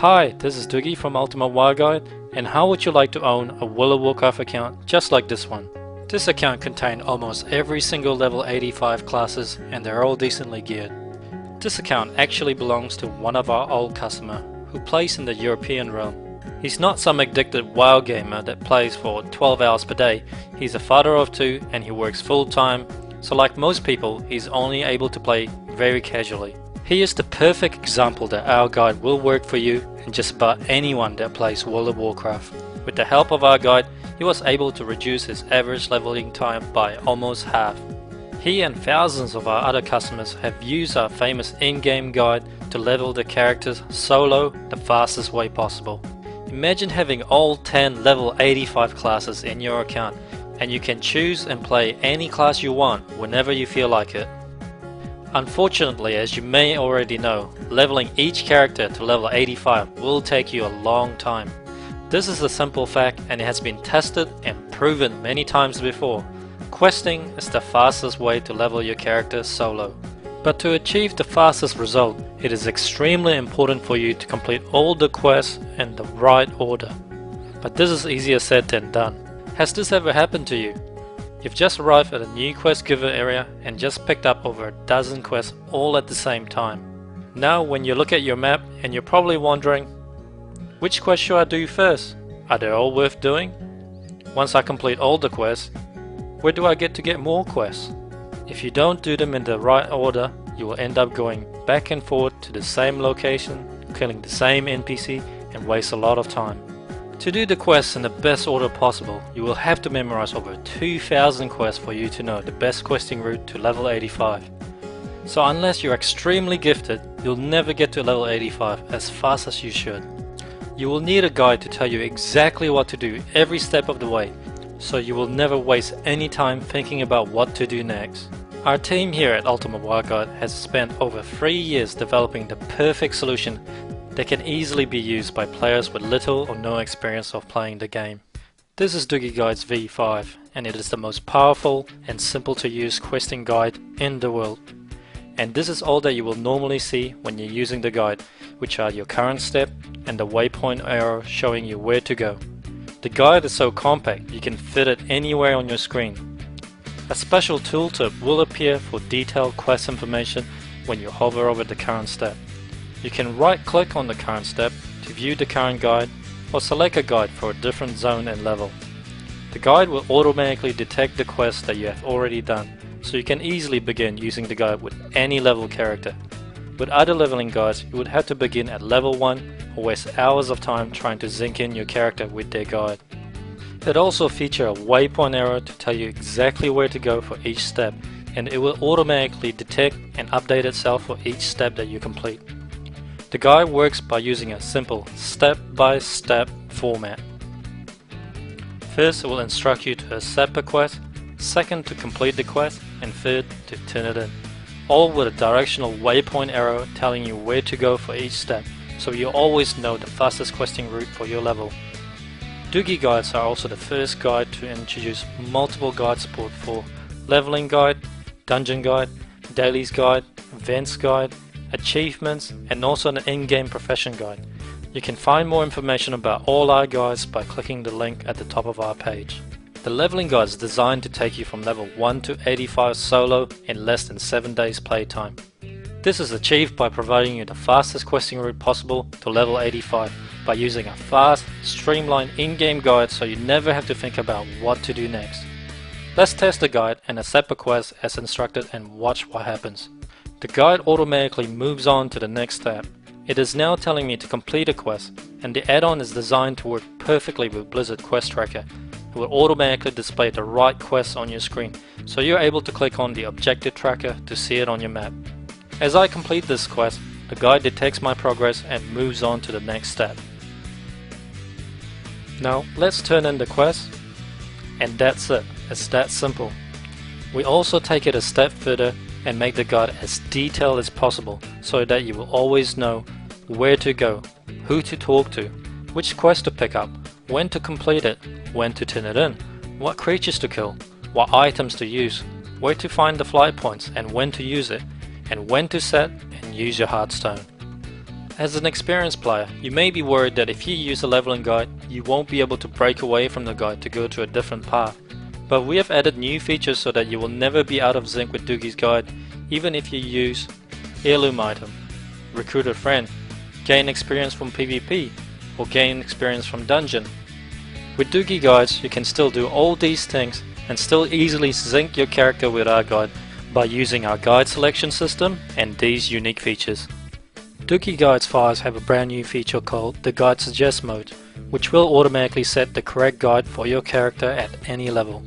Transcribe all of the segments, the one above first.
Hi, this is Doogie from Ultimate WoW Guide, and how would you like to own a World of Warcraft account just like this one? This account contains almost every single level 85 classes and they're all decently geared. This account actually belongs to one of our old customer who plays in the European realm. He's not some addicted WoW gamer that plays for 12 hours per day. He's a father of two and he works full time, so like most people, he's only able to play very casually. He is the perfect example that our guide will work for you and just about anyone that plays World of Warcraft. With the help of our guide, he was able to reduce his average leveling time by almost half. He and thousands of our other customers have used our famous in-game guide to level the characters solo the fastest way possible. Imagine having all 10 level 85 classes in your account, and you can choose and play any class you want whenever you feel like it. Unfortunately, as you may already know, leveling each character to level 85 will take you a long time. This is a simple fact and it has been tested and proven many times before. Questing is the fastest way to level your character solo. But to achieve the fastest result, it is extremely important for you to complete all the quests in the right order. But this is easier said than done. Has this ever happened to you? You've just arrived at a new quest giver area and just picked up over a dozen quests all at the same time. Now when you look at your map and you're probably wondering, which quest should I do first? Are they all worth doing? Once I complete all the quests, where do I get to get more quests? If you don't do them in the right order, you will end up going back and forth to the same location, killing the same NPC and waste a lot of time. To do the quests in the best order possible, you will have to memorize over 2,000 quests for you to know the best questing route to level 85. So unless you're extremely gifted, you'll never get to level 85 as fast as you should. You will need a guide to tell you exactly what to do every step of the way, so you will never waste any time thinking about what to do next. Our team here at Ultimate WoW Guide has spent over 3 years developing the perfect solution that can easily be used by players with little or no experience of playing the game. This is Doogie Guide's V5 and it is the most powerful and simple to use questing guide in the world. And this is all that you will normally see when you're using the guide, which are your current step and the waypoint arrow showing you where to go. The guide is so compact you can fit it anywhere on your screen. A special tooltip will appear for detailed quest information when you hover over the current step. You can right click on the current step to view the current guide or select a guide for a different zone and level. The guide will automatically detect the quests that you have already done, so you can easily begin using the guide with any level character. With other leveling guides, you would have to begin at level 1 or waste hours of time trying to zinc in your character with their guide. It also features a waypoint arrow to tell you exactly where to go for each step, and it will automatically detect and update itself for each step that you complete. The guide works by using a simple step-by-step format. First, it will instruct you to accept a quest, second to complete the quest, and third to turn it in. All with a directional waypoint arrow telling you where to go for each step, so you always know the fastest questing route for your level. Doogie guides are also the first guide to introduce multiple guide support for leveling guide, dungeon guide, dailies guide, events guide, achievements, and also an in-game profession guide. You can find more information about all our guides by clicking the link at the top of our page. The leveling guide is designed to take you from level 1 to 85 solo in less than 7 days playtime. This is achieved by providing you the fastest questing route possible to level 85 by using a fast, streamlined in-game guide so you never have to think about what to do next. Let's test the guide and accept a quest as instructed and watch what happens. The guide automatically moves on to the next step. It is now telling me to complete a quest, and the add-on is designed to work perfectly with Blizzard Quest Tracker. It will automatically display the right quests on your screen, so you're able to click on the objective tracker to see it on your map. As I complete this quest, the guide detects my progress and moves on to the next step. Now let's turn in the quest, and that's it. It's that simple. We also take it a step further and make the guide as detailed as possible so that you will always know where to go, who to talk to, which quest to pick up, when to complete it, when to turn it in, what creatures to kill, what items to use, where to find the flight points and when to use it, and when to set and use your Hearthstone. As an experienced player, you may be worried that if you use a leveling guide, you won't be able to break away from the guide to go to a different path. But we have added new features so that you will never be out of sync with Doogie's guide, even if you use heirloom item, recruit a friend, gain experience from PvP, or gain experience from dungeon. With Doogie guides, you can still do all these things and still easily sync your character with our guide by using our guide selection system and these unique features. Doogie Guides files have a brand new feature called the Guide Suggest mode, which will automatically set the correct guide for your character at any level.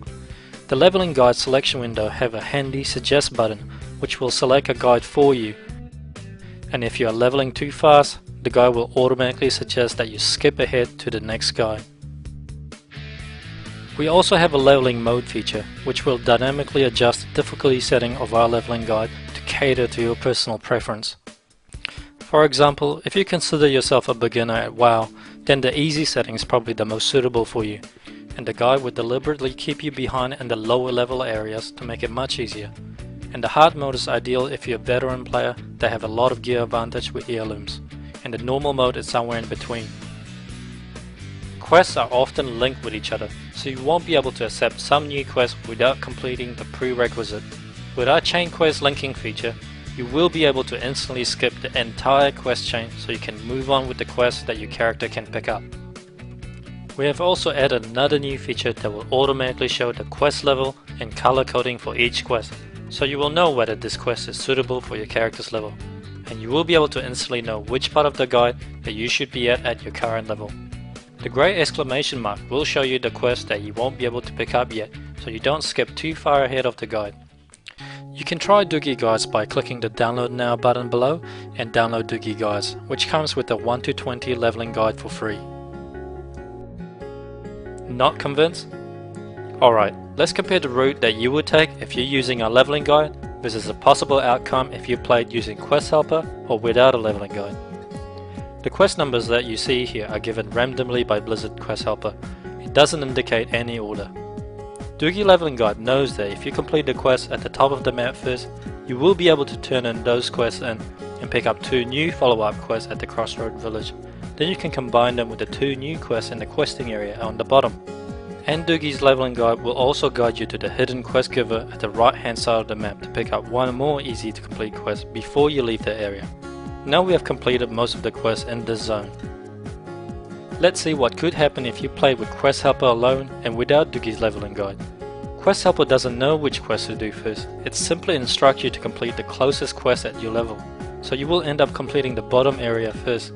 The leveling guide selection window have a handy suggest button which will select a guide for you, and if you are leveling too fast, the guide will automatically suggest that you skip ahead to the next guide. We also have a leveling mode feature which will dynamically adjust the difficulty setting of our leveling guide to cater to your personal preference. For example, if you consider yourself a beginner at WoW, then the easy setting is probably the most suitable for you, and the guide would deliberately keep you behind in the lower level areas to make it much easier. And the hard mode is ideal if you're a veteran player that have a lot of gear advantage with heirlooms, and the normal mode is somewhere in between. Quests are often linked with each other, so you won't be able to accept some new quests without completing the prerequisite. With our chain quest linking feature, you will be able to instantly skip the entire quest chain so you can move on with the quest that your character can pick up. We have also added another new feature that will automatically show the quest level and color coding for each quest, so you will know whether this quest is suitable for your character's level, and you will be able to instantly know which part of the guide that you should be at your current level. The grey exclamation mark will show you the quest that you won't be able to pick up yet, so you don't skip too far ahead of the guide. You can try Doogie Guides by clicking the Download Now button below and download Doogie Guides, which comes with a 1 to 20 leveling guide for free. Not convinced? Alright, let's compare the route that you would take if you're using a leveling guide versus a possible outcome if you played using Quest Helper or without a leveling guide. The quest numbers that you see here are given randomly by Blizzard Quest Helper. It doesn't indicate any order. Doogie Leveling Guide knows that if you complete the quest at the top of the map first, you will be able to turn in those quests in and pick up 2 new follow-up quests at the Crossroad Village. Then you can combine them with the 2 new quests in the questing area on the bottom. And Doogie's Leveling Guide will also guide you to the hidden quest giver at the right hand side of the map to pick up one more easy to complete quest before you leave the area. Now we have completed most of the quests in this zone. Let's see what could happen if you played with Quest Helper alone and without Doogie's Leveling Guide. Quest Helper doesn't know which quest to do first, it simply instructs you to complete the closest quest at your level, so you will end up completing the bottom area first.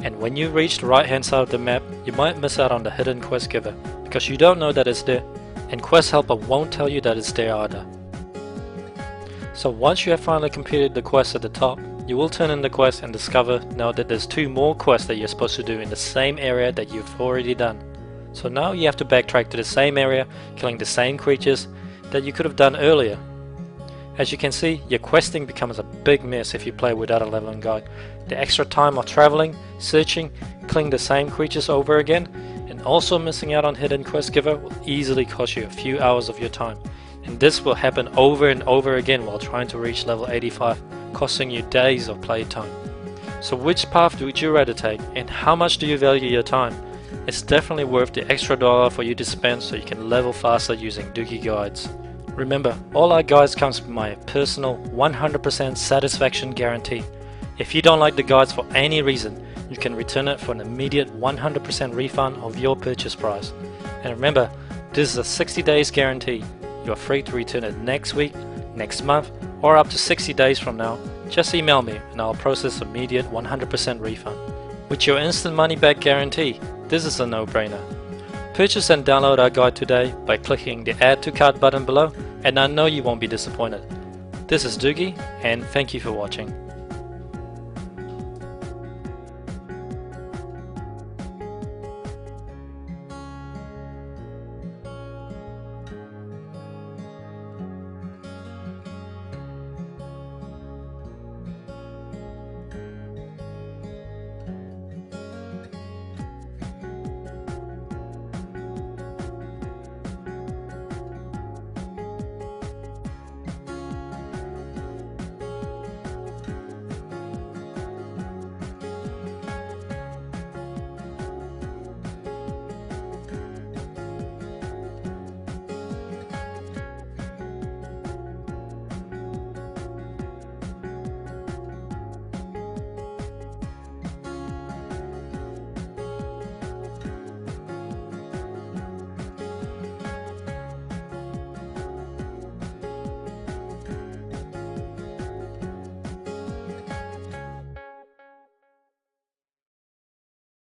And when you reach the right hand side of the map, you might miss out on the hidden quest giver, because you don't know that it's there, and Quest Helper won't tell you that it's there either. So once you have finally completed the quest at the top, you will turn in the quest and discover now that there's 2 more quests that you're supposed to do in the same area that you've already done. So now you have to backtrack to the same area, killing the same creatures that you could have done earlier. As you can see, your questing becomes a big mess if you play without a leveling guide. The extra time of traveling, searching, killing the same creatures over again, and also missing out on hidden quest giver will easily cost you a few hours of your time. And this will happen over and over again while trying to reach level 85, costing you days of playtime. So which path would you rather take, and how much do you value your time? It's definitely worth the extra dollar for you to spend so you can level faster using Doogie Guides. Remember, all our guides comes with my personal 100% satisfaction guarantee. If you don't like the guides for any reason, you can return it for an immediate 100% refund of your purchase price. And remember, this is a 60 days guarantee. You are free to return it next week, next month, or up to 60 days from now. Just email me and I'll process immediate 100% refund. With your instant money back guarantee, this is a no-brainer. Purchase and download our guide today by clicking the Add to Cart button below, and I know you won't be disappointed. This is Doogie, and thank you for watching.